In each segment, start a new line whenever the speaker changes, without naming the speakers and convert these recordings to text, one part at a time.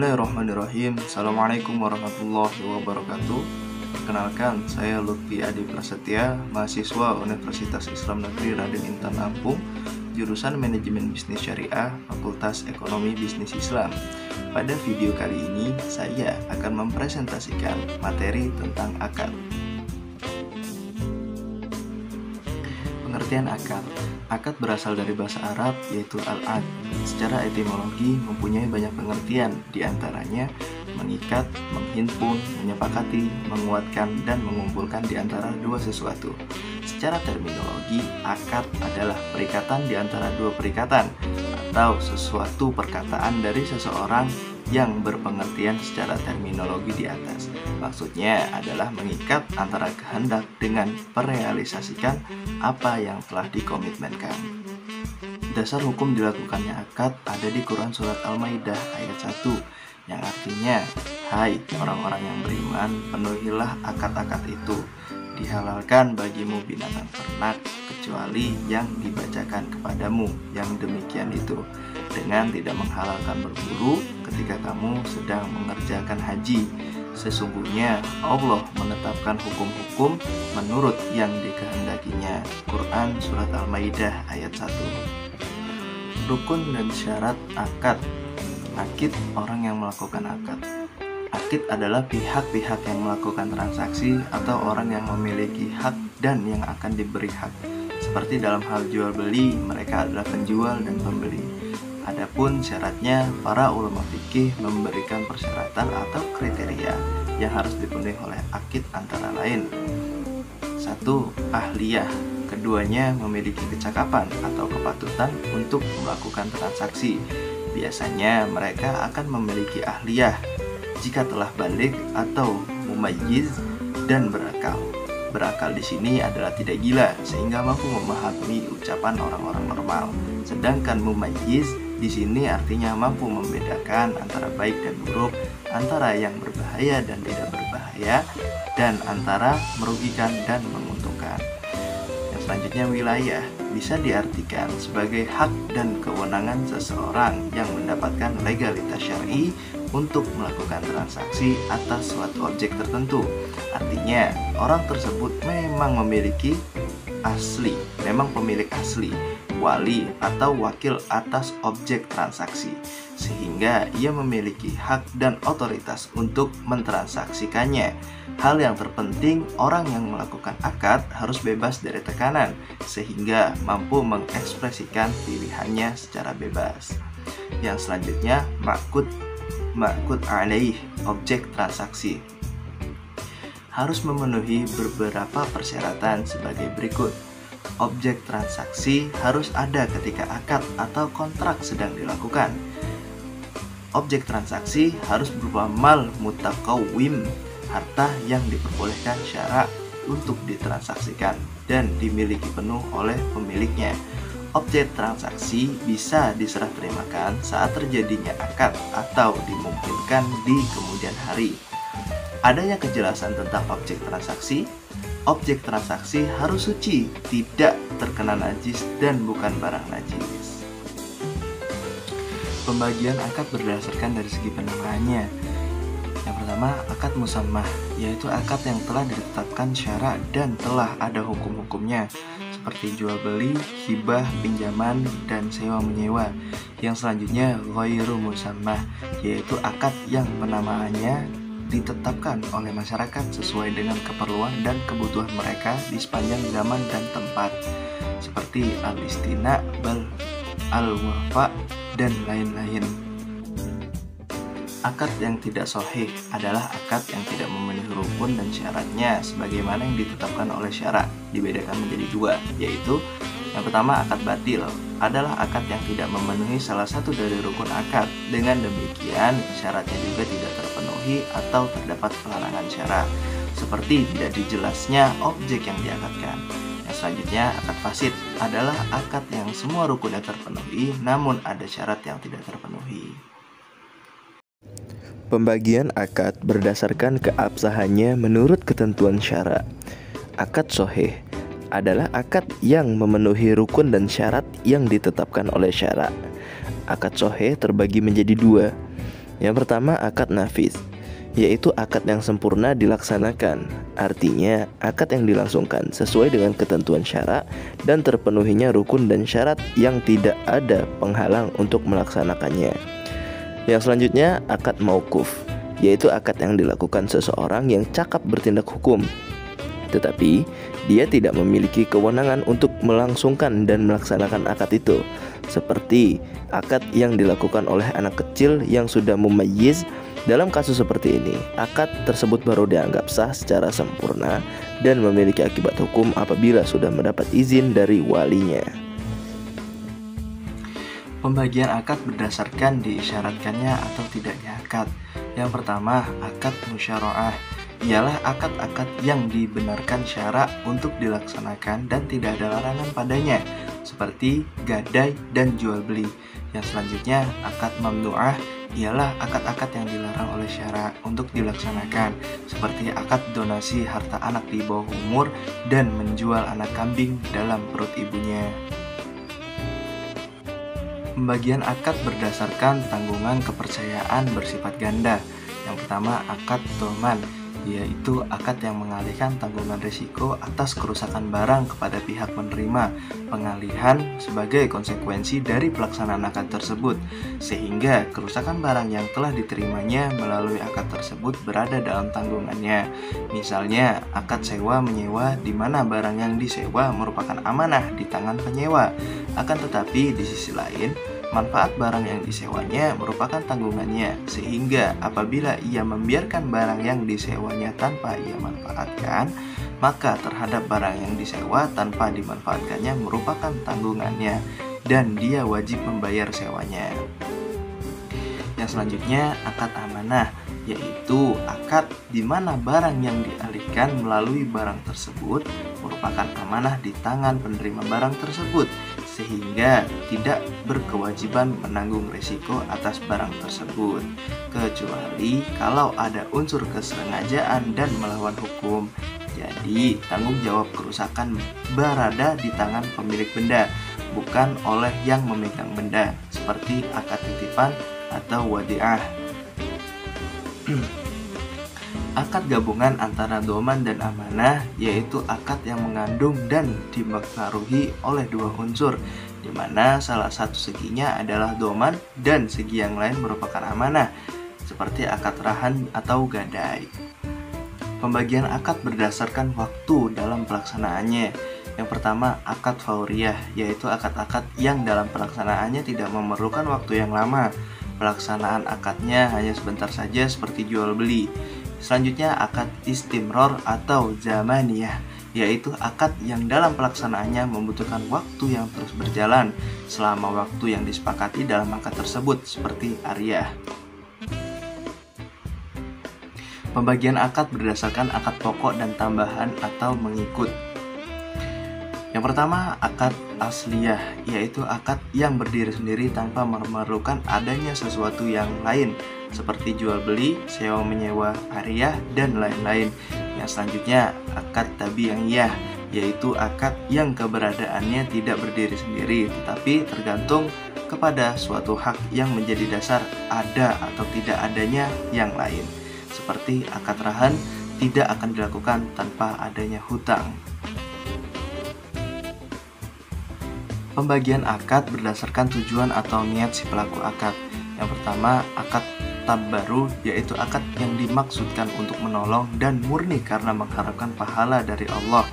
Bismillahirrahmanirrahim. Assalamualaikum warahmatullahi wabarakatuh. Perkenalkan, saya Lutfi Adi Prasetya, mahasiswa Universitas Islam Negeri Raden Intan Lampung, jurusan Manajemen Bisnis Syariah, Fakultas Ekonomi Bisnis Islam. Pada video kali ini, saya akan mempresentasikan materi tentang akad. Pengertian akad. Akad berasal dari bahasa Arab, yaitu al-aqd. Secara etimologi mempunyai banyak pengertian, diantaranya mengikat, menghimpun, menyepakati, menguatkan, dan mengumpulkan di antara dua sesuatu. Secara terminologi, akad adalah perikatan di antara dua perikatan, atau sesuatu perkataan dari seseorang yang berpengertian secara terminologi di atas. Maksudnya adalah mengikat antara kehendak dengan merealisasikan apa yang telah dikomitmenkan. Dasar hukum dilakukannya akad ada di Quran Surat Al-Maidah ayat 1, yang artinya, "Hai orang-orang yang beriman, penuhilah akad-akad itu. Dihalalkan bagimu binatang ternak kecuali yang dibacakan kepadamu, yang demikian itu, dengan tidak menghalalkan berburu ketika kamu sedang mengerjakan haji. Sesungguhnya Allah menetapkan hukum-hukum menurut yang dikehendakinya." Quran Surat Al-Maidah ayat 1. Rukun dan syarat akad. Akid, orang yang melakukan akad. Akid adalah pihak-pihak yang melakukan transaksi atau orang yang memiliki hak dan yang akan diberi hak. Seperti dalam hal jual beli, mereka adalah penjual dan pembeli. Adapun syaratnya, para ulama fikih memberikan persyaratan atau kriteria yang harus dipenuhi oleh akid antara lain. 1. Ahliyah. Keduanya memiliki kecakapan atau kepatutan untuk melakukan transaksi. Biasanya mereka akan memiliki ahliyah jika telah baligh atau mumayyiz dan berakal. Berakal di sini adalah tidak gila sehingga mampu memahami ucapan orang-orang normal. Sedangkan mumayyiz di sini artinya mampu membedakan antara baik dan buruk, antara yang berbahaya dan tidak berbahaya, dan antara merugikan dan menguntungkan. Yang selanjutnya, wilayah bisa diartikan sebagai hak dan kewenangan seseorang yang mendapatkan legalitas syar'i untuk melakukan transaksi atas suatu objek tertentu. Artinya, orang tersebut memang memiliki pemilik asli, wali atau wakil atas objek transaksi, sehingga ia memiliki hak dan otoritas untuk mentransaksikannya. Hal yang terpenting, orang yang melakukan akad harus bebas dari tekanan, sehingga mampu mengekspresikan pilihannya secara bebas. Yang selanjutnya, ma'qud alaih, objek transaksi, harus memenuhi beberapa persyaratan sebagai berikut. Objek transaksi harus ada ketika akad atau kontrak sedang dilakukan. Objek transaksi harus berupa mal mutakawwim, harta yang diperbolehkan syara untuk ditransaksikan dan dimiliki penuh oleh pemiliknya. Objek transaksi bisa diserah terimakan saat terjadinya akad atau dimungkinkan di kemudian hari. Adanya kejelasan tentang objek transaksi. Objek transaksi harus suci, tidak terkena najis dan bukan barang najis. Pembagian akad berdasarkan dari segi penamaannya. Yang pertama, akad musammah, yaitu akad yang telah ditetapkan syara dan telah ada hukum-hukumnya, seperti jual beli, hibah, pinjaman, dan sewa menyewa. Yang selanjutnya, ghairu musammah, yaitu akad yang penamaannya ditetapkan oleh masyarakat sesuai dengan keperluan dan kebutuhan mereka di sepanjang zaman dan tempat, seperti al-istina, al-wafa, dan lain-lain. Akad yang tidak sahih adalah akad yang tidak memenuhi rukun dan syaratnya sebagaimana yang ditetapkan oleh syarak. Dibedakan menjadi dua, yaitu yang pertama, akad batil adalah akad yang tidak memenuhi salah satu dari rukun akad. Dengan demikian, syaratnya juga tidak terpenuhi atau terdapat pelarangan syarak, seperti tidak dijelasnya objek yang diakadkan. Yang selanjutnya, akad fasid adalah akad yang semua rukunnya terpenuhi, namun ada syarat yang tidak terpenuhi. Pembagian akad berdasarkan keabsahannya menurut ketentuan syarak. Akad sahih adalah akad yang memenuhi rukun dan syarat yang ditetapkan oleh syarak. Akad sahih terbagi menjadi dua.
Yang pertama, akad nafis, yaitu akad yang sempurna dilaksanakan. Artinya, akad yang dilangsungkan sesuai dengan ketentuan syarak dan terpenuhinya rukun dan syarat yang tidak ada penghalang untuk melaksanakannya. Yang selanjutnya, akad mauquf, yaitu akad yang dilakukan seseorang yang cakap bertindak hukum, tetapi dia tidak memiliki kewenangan untuk melangsungkan dan melaksanakan akad itu. Seperti akad yang dilakukan oleh anak kecil yang sudah mumayyiz. Dalam kasus seperti ini, akad tersebut baru dianggap sah secara sempurna dan memiliki akibat hukum apabila sudah mendapat izin dari walinya.
Pembagian akad berdasarkan diisyaratkannya atau tidaknya akad. Yang pertama, akad musyara'ah, ialah akad-akad yang dibenarkan syarak untuk dilaksanakan dan tidak ada larangan padanya, seperti gadai dan jual beli. Yang selanjutnya, akad mamnu'ah, ialah akad-akad yang dilarang oleh syarak untuk dilaksanakan, seperti akad donasi harta anak di bawah umur dan menjual anak kambing dalam perut ibunya. Pembagian akad berdasarkan tanggungan kepercayaan bersifat ganda. Yang pertama, akad doman, yaitu akad yang mengalihkan tanggungan risiko atas kerusakan barang kepada pihak penerima pengalihan sebagai konsekuensi dari pelaksanaan akad tersebut, sehingga kerusakan barang yang telah diterimanya melalui akad tersebut berada dalam tanggungannya. Misalnya, akad sewa menyewa di mana barang yang disewa merupakan amanah di tangan penyewa. Akan tetapi di sisi lain, manfaat barang yang disewanya merupakan tanggungannya, sehingga apabila ia membiarkan barang yang disewanya tanpa ia manfaatkan, maka terhadap barang yang disewa tanpa dimanfaatkannya merupakan tanggungannya, dan dia wajib membayar sewanya. Yang selanjutnya, akad amanah, yaitu akad di mana barang yang dialihkan melalui barang tersebut merupakan amanah di tangan penerima barang tersebut, sehingga tidak berkewajiban menanggung risiko atas barang tersebut, kecuali kalau ada unsur kesengajaan dan melawan hukum. Jadi, tanggung jawab kerusakan berada di tangan pemilik benda, bukan oleh yang memegang benda, seperti akad titipan atau wadi'ah. Akad gabungan antara doman dan amanah, yaitu akad yang mengandung dan dipengaruhi oleh dua unsur, di mana salah satu seginya adalah doman dan segi yang lain merupakan amanah, seperti akad rahan atau gadai. Pembagian akad berdasarkan waktu dalam pelaksanaannya. Yang pertama, akad fauriyah, yaitu akad-akad yang dalam pelaksanaannya tidak memerlukan waktu yang lama. Pelaksanaan akadnya hanya sebentar saja, seperti jual beli. Selanjutnya, akad istimror atau zamaniyah, yaitu akad yang dalam pelaksanaannya membutuhkan waktu yang terus berjalan selama waktu yang disepakati dalam akad tersebut, seperti ariyah. Pembagian akad berdasarkan akad pokok dan tambahan atau mengikut. Yang pertama, akad asliyah, yaitu akad yang berdiri sendiri tanpa memerlukan adanya sesuatu yang lain, seperti jual beli, sewa menyewa, ariyah, dan lain-lain. Yang selanjutnya, akad tabi'iyah, yaitu akad yang keberadaannya tidak berdiri sendiri, tetapi tergantung kepada suatu hak yang menjadi dasar ada atau tidak adanya yang lain, seperti akad rahan tidak akan dilakukan tanpa adanya hutang. Pembagian akad berdasarkan tujuan atau niat si pelaku akad. Yang pertama, akad tabaru, yaitu akad yang dimaksudkan untuk menolong dan murni karena mengharapkan pahala dari Allah.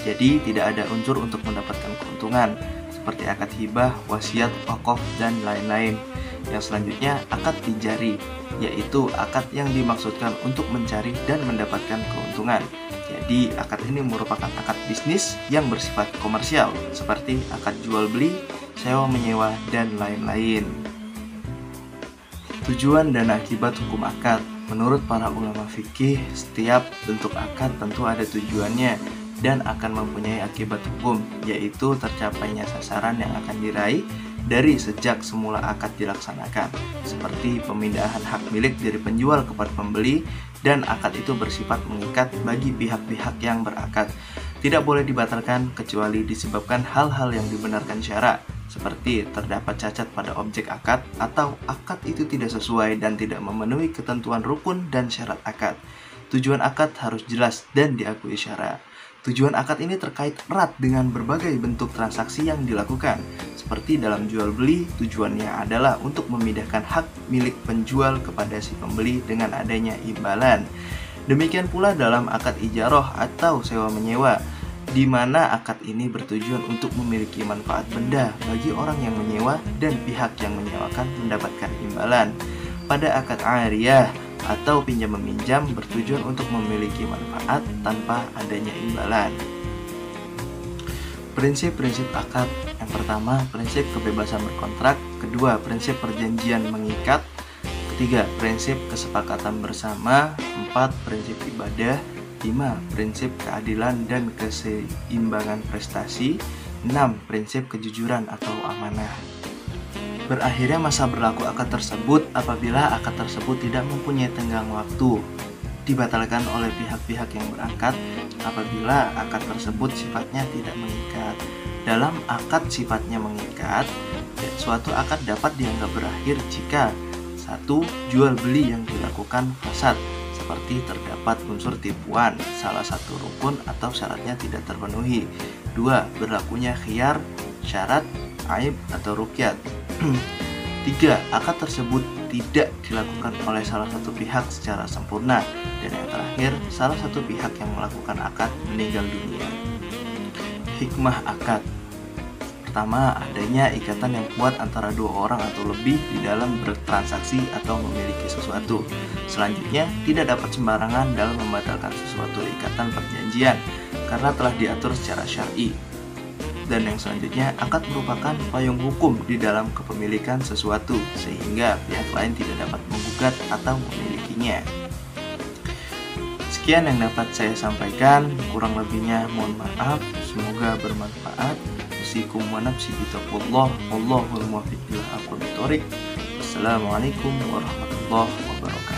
Jadi tidak ada unsur untuk mendapatkan keuntungan, seperti akad hibah, wasiat, wakaf, dan lain-lain. Yang selanjutnya, akad tijari, yaitu akad yang dimaksudkan untuk mencari dan mendapatkan keuntungan. Jadi, akad ini merupakan akad bisnis yang bersifat komersial, seperti akad jual beli, sewa menyewa, dan lain-lain. Tujuan dan akibat hukum akad. Menurut para ulama fikih, setiap bentuk akad tentu ada tujuannya dan akan mempunyai akibat hukum, yaitu tercapainya sasaran yang akan diraih dari sejak semula akad dilaksanakan, seperti pemindahan hak milik dari penjual kepada pembeli, dan akad itu bersifat mengikat bagi pihak-pihak yang berakad. Tidak boleh dibatalkan kecuali disebabkan hal-hal yang dibenarkan syarak, seperti terdapat cacat pada objek akad atau akad itu tidak sesuai dan tidak memenuhi ketentuan rukun dan syarat akad. Tujuan akad harus jelas dan diakui syara. Tujuan akad ini terkait erat dengan berbagai bentuk transaksi yang dilakukan. Seperti dalam jual beli, tujuannya adalah untuk memindahkan hak milik penjual kepada si pembeli dengan adanya imbalan. Demikian pula dalam akad ijarah atau sewa menyewa, di mana akad ini bertujuan untuk memiliki manfaat benda bagi orang yang menyewa dan pihak yang menyewakan mendapatkan imbalan. Pada akad ariyah atau pinjam meminjam bertujuan untuk memiliki manfaat tanpa adanya imbalan. Prinsip-prinsip akad. Yang pertama, prinsip kebebasan berkontrak. Kedua, prinsip perjanjian mengikat. Ketiga, prinsip kesepakatan bersama. 4, prinsip ibadah. 5, prinsip keadilan dan keseimbangan prestasi. 6, prinsip kejujuran atau amanah. Berakhirnya masa berlaku akad tersebut apabila akad tersebut tidak mempunyai tenggang waktu. Dibatalkan oleh pihak-pihak yang berangkat apabila akad tersebut sifatnya tidak mengikat. Dalam akad sifatnya mengikat, suatu akad dapat dianggap berakhir jika 1. Jual beli yang dilakukan fasad, seperti terdapat unsur tipuan, salah satu rukun atau syaratnya tidak terpenuhi. 2. Berlakunya khiyar, syarat, aib atau rukyat. 3. Akad tersebut tidak dilakukan oleh salah satu pihak secara sempurna. Dan yang terakhir, salah satu pihak yang melakukan akad meninggal dunia. Hikmah akad. Pertama, adanya ikatan yang kuat antara dua orang atau lebih di dalam bertransaksi atau memiliki sesuatu. Selanjutnya, tidak dapat sembarangan dalam membatalkan sesuatu ikatan perjanjian karena telah diatur secara syar'i. Dan yang selanjutnya, akad merupakan payung hukum di dalam kepemilikan sesuatu sehingga pihak lain tidak dapat menggugat atau memilikinya. Sekian yang dapat saya sampaikan, kurang lebihnya mohon maaf, semoga bermanfaat. Usikum wa nafsi bitaqwallah, wallahul muwaffiq ila aqwamit thoriq. Wassalamualaikum warahmatullahi wabarakatuh.